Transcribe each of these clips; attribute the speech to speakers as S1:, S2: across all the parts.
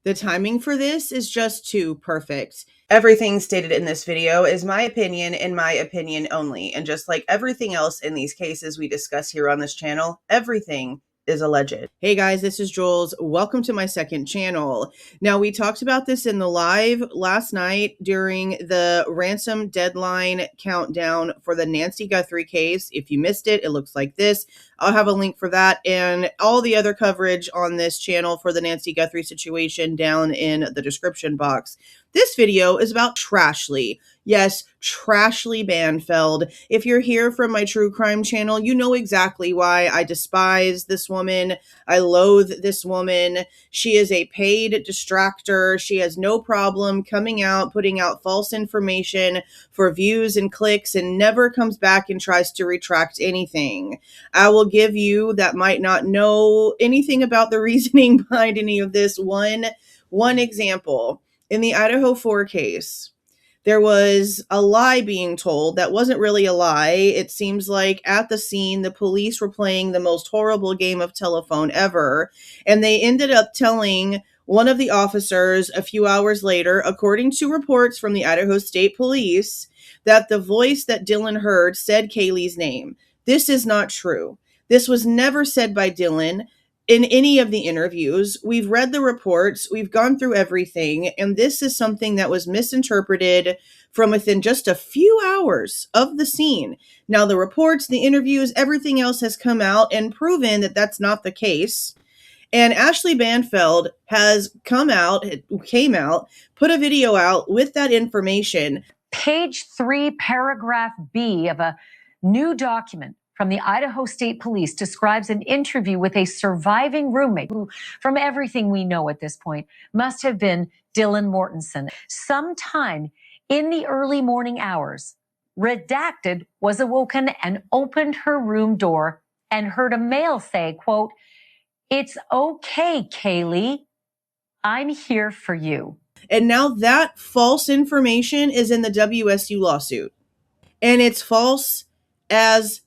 S1: The timing for this is just too perfect. Everything stated in this video is my opinion and my opinion only. And just like everything else in these cases we discuss here on this channel, everything is alleged. Hey guys, this is Jules. Welcome to my second channel. Now, we talked about this in the live last night during the ransom deadline countdown for the Nancy Guthrie case. If you missed it, it looks like this. I'll have a link for that and all the other coverage on this channel for the Nancy Guthrie situation down in the description box. This video is about Ashleigh. Yes, Ashleigh Banfield. If you're here from my true crime channel, you know exactly why I despise this woman. I loathe this woman. She is a paid distractor. She has no problem coming out, putting out false information for views and clicks, and never comes back and tries to retract anything. I will give you that might not know anything about the reasoning behind any of this one example. In the Idaho 4 case, there was a lie being told that wasn't really a lie. It seems like at the scene, the police were playing the most horrible game of telephone ever, and they ended up telling one of the officers a few hours later, according to reports from the Idaho State Police, that the voice that Dylan heard said Kaylee's name. This is not true. This was never said by Dylan in any of the interviews. We've read the reports, we've gone through everything, and this is something that was misinterpreted from within just a few hours of the scene. Now, the reports, the interviews, everything else has come out and proven that that's not the case. And Ashleigh Banfield has came out, put a video out with that information.
S2: Page 3, paragraph B of a new document from the Idaho State Police describes an interview with a surviving roommate who, from everything we know at this point, must have been Dylan Mortensen. Sometime in the early morning hours, Redacted was awoken and opened her room door and heard a male say, quote, "It's okay, Kayleigh. I'm here for you."
S1: And now that false information is in the WSU lawsuit. And it's false as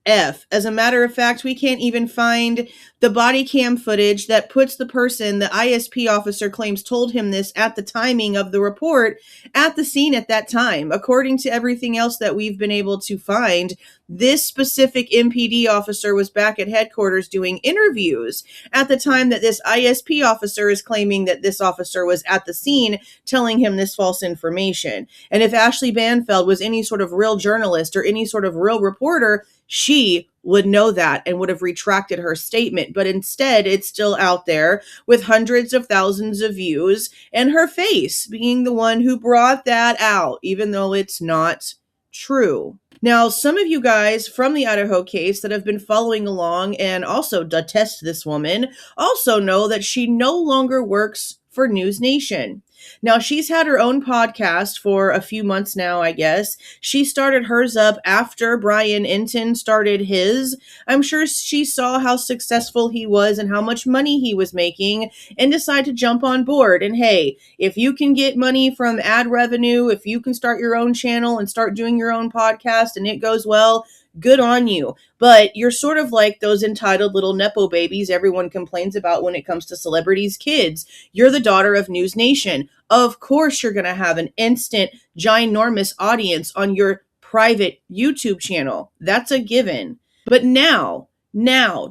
S1: F. As a matter of fact, we can't even find the body cam footage that puts the person the ISP officer claims told him this at the timing of the report at the scene at that time. According to everything else that we've been able to find, this specific MPD officer was back at headquarters doing interviews at the time that this ISP officer is claiming that this officer was at the scene telling him this false information. And if Ashleigh Banfield was any sort of real journalist or any sort of real reporter, she would know that and would have retracted her statement. But instead, it's still out there with hundreds of thousands of views and her face being the one who brought that out, even though it's not true. Now, some of you guys from the Idaho case that have been following along and also detest this woman also know that she no longer works for News Nation. Now, she's had her own podcast for a few months now, I guess. She started hers up after Brian Enton started his. I'm sure she saw how successful he was and how much money he was making and decided to jump on board. And hey, if you can get money from ad revenue, if you can start your own channel and start doing your own podcast and it goes well, good on you. But you're sort of like those entitled little Nepo babies everyone complains about when it comes to celebrities' kids. You're the daughter of News Nation. Of course, you're going to have an instant, ginormous audience on your private YouTube channel. That's a given. But now,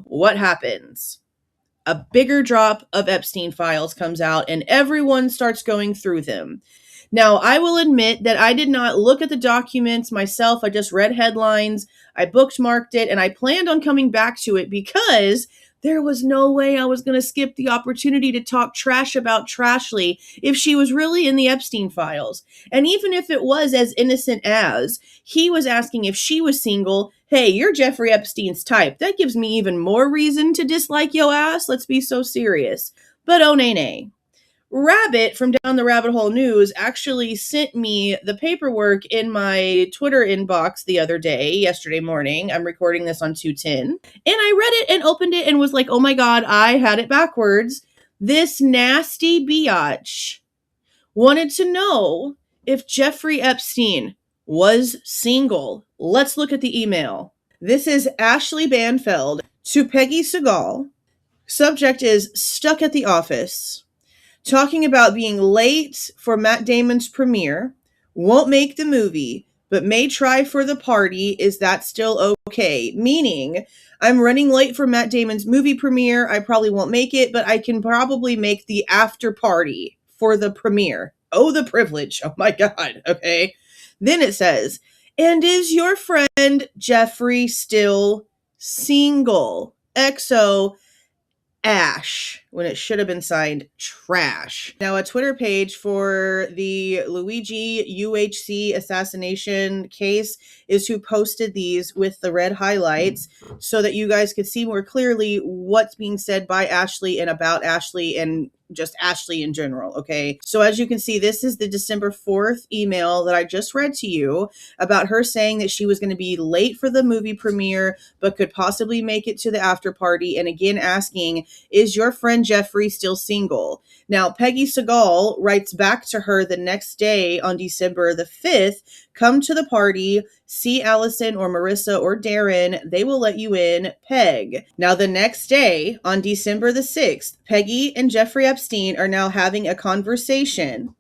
S1: what happens? A bigger drop of Epstein files comes out and everyone starts going through them. Now, I will admit that I did not look at the documents myself. I just read headlines, I bookmarked it, and I planned on coming back to it because there was no way I was going to skip the opportunity to talk trash about Ashleigh if she was really in the Epstein files. And even if it was as innocent as, he was asking if she was single. Hey, you're Jeffrey Epstein's type. That gives me even more reason to dislike yo ass. Let's be so serious. But oh, nay. Rabbit from Down the Rabbit Hole News actually sent me the paperwork in my Twitter inbox the other day, yesterday morning. I'm recording this on 2/10. And I read it and opened it and was like, oh my God, I had it backwards. This nasty biatch wanted to know if Jeffrey Epstein was single. Let's look at the email. This is Ashleigh Banfield to Peggy Segal. Subject is stuck at the office. talking about being late for Matt Damon's premiere, won't make the movie, but may try for the party. Is that still okay? Meaning, I'm running late for Matt Damon's movie premiere. I probably won't make it, but I can probably make the after party for the premiere. Oh, the privilege. Oh my God. Okay. Then it says, and is your friend Jeffrey still single? XO Ash, when it should have been signed Trash. Now, a Twitter page for the Luigi UHC assassination case is who posted these with the red highlights so that you guys could see more clearly what's being said by Ashleigh and about Ashleigh and just Ashleigh in general, okay? So as you can see, this is the December 4th email that I just read to you about her saying that she was going to be late for the movie premiere, but could possibly make it to the after party. And again, asking, is your friend Jeffrey still single? Now, Peggy Segal writes back to her the next day on December the 5th, come to the party, see Allison or Marissa or Darren. They will let you in, Peg. Now, the next day on December the 6th, Peggy and Jeffrey Epstein are now having a conversation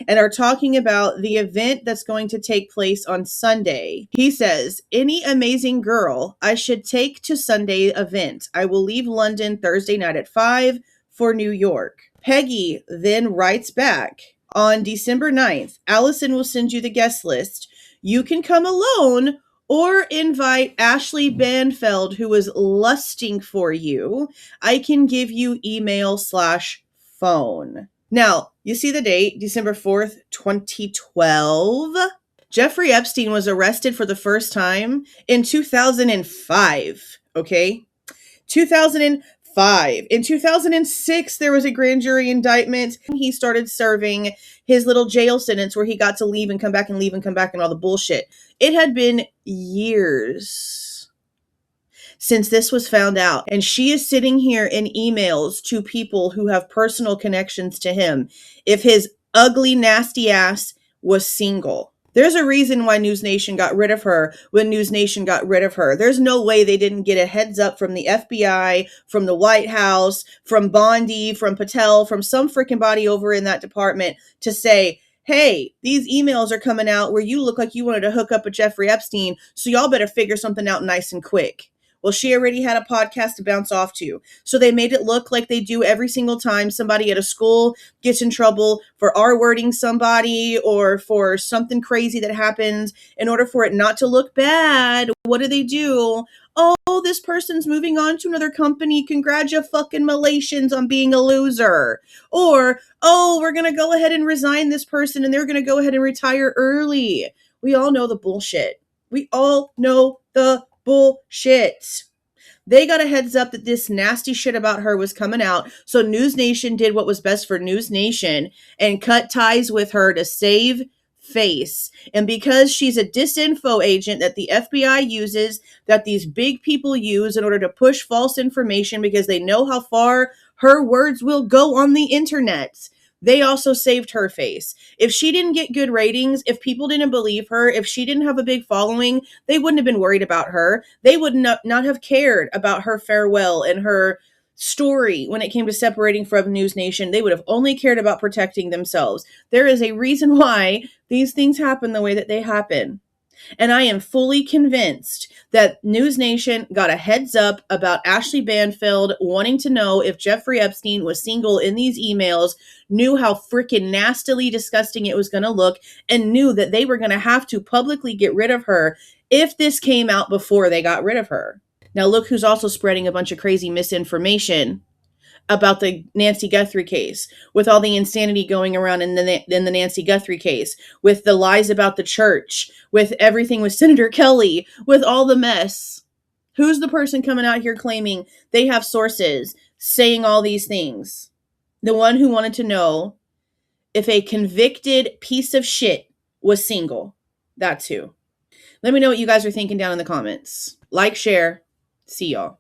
S1: and are talking about the event that's going to take place on Sunday. He says, any amazing girl I should take to Sunday event. I will leave London Thursday night at 5 for New York. Peggy then writes back, on December 9th, Allison will send you the guest list. You can come alone or invite Ashleigh Banfield, who is lusting for you. I can give you email/phone. Now, you see the date, December 4th, 2012. Jeffrey Epstein was arrested for the first time in 2005, okay? 2005. In 2006, there was a grand jury indictment. He started serving his little jail sentence where he got to leave and come back and leave and come back and all the bullshit. It had been years since this was found out. And she is sitting here in emails to people who have personal connections to him. If his ugly, nasty ass was single. There's a reason why News Nation got rid of her when News Nation got rid of her. There's no way they didn't get a heads up from the FBI, from the White House, from Bondi, from Patel, from some freaking body over in that department to say, hey, these emails are coming out where you look like you wanted to hook up with Jeffrey Epstein, so y'all better figure something out nice and quick. Well, she already had a podcast to bounce off to. So they made it look like they do every single time somebody at a school gets in trouble for R-wording somebody or for something crazy that happens. In order for it not to look bad, what do? Oh, this person's moving on to another company. Congratulations on being a loser. Or, oh, we're going to go ahead and resign this person and they're going to go ahead and retire early. We all know the bullshit. We all know the bullshit. They got a heads up that this nasty shit about her was coming out. So News Nation did what was best for News Nation and cut ties with her to save face. And because she's a disinfo agent that the FBI uses, that these big people use in order to push false information because they know how far her words will go on the internet, they also saved her face. If she didn't get good ratings, if people didn't believe her, if she didn't have a big following, they wouldn't have been worried about her. They would not have cared about her farewell and her story when it came to separating from News Nation. They would have only cared about protecting themselves. There is a reason why these things happen the way that they happen. And I am fully convinced that News Nation got a heads up about Ashleigh Banfield wanting to know if Jeffrey Epstein was single in these emails, knew how freaking nastily disgusting it was going to look, and knew that they were going to have to publicly get rid of her if this came out before they got rid of her. Now look who's also spreading a bunch of crazy misinformation about the Nancy Guthrie case, with all the insanity going around in the Nancy Guthrie case, with the lies about the church, with everything with Senator Kelly, with all the mess. Who's the person coming out here claiming they have sources saying all these things? The one who wanted to know if a convicted piece of shit was single. That's who. Let me know what you guys are thinking down in the comments. Like, share. See y'all.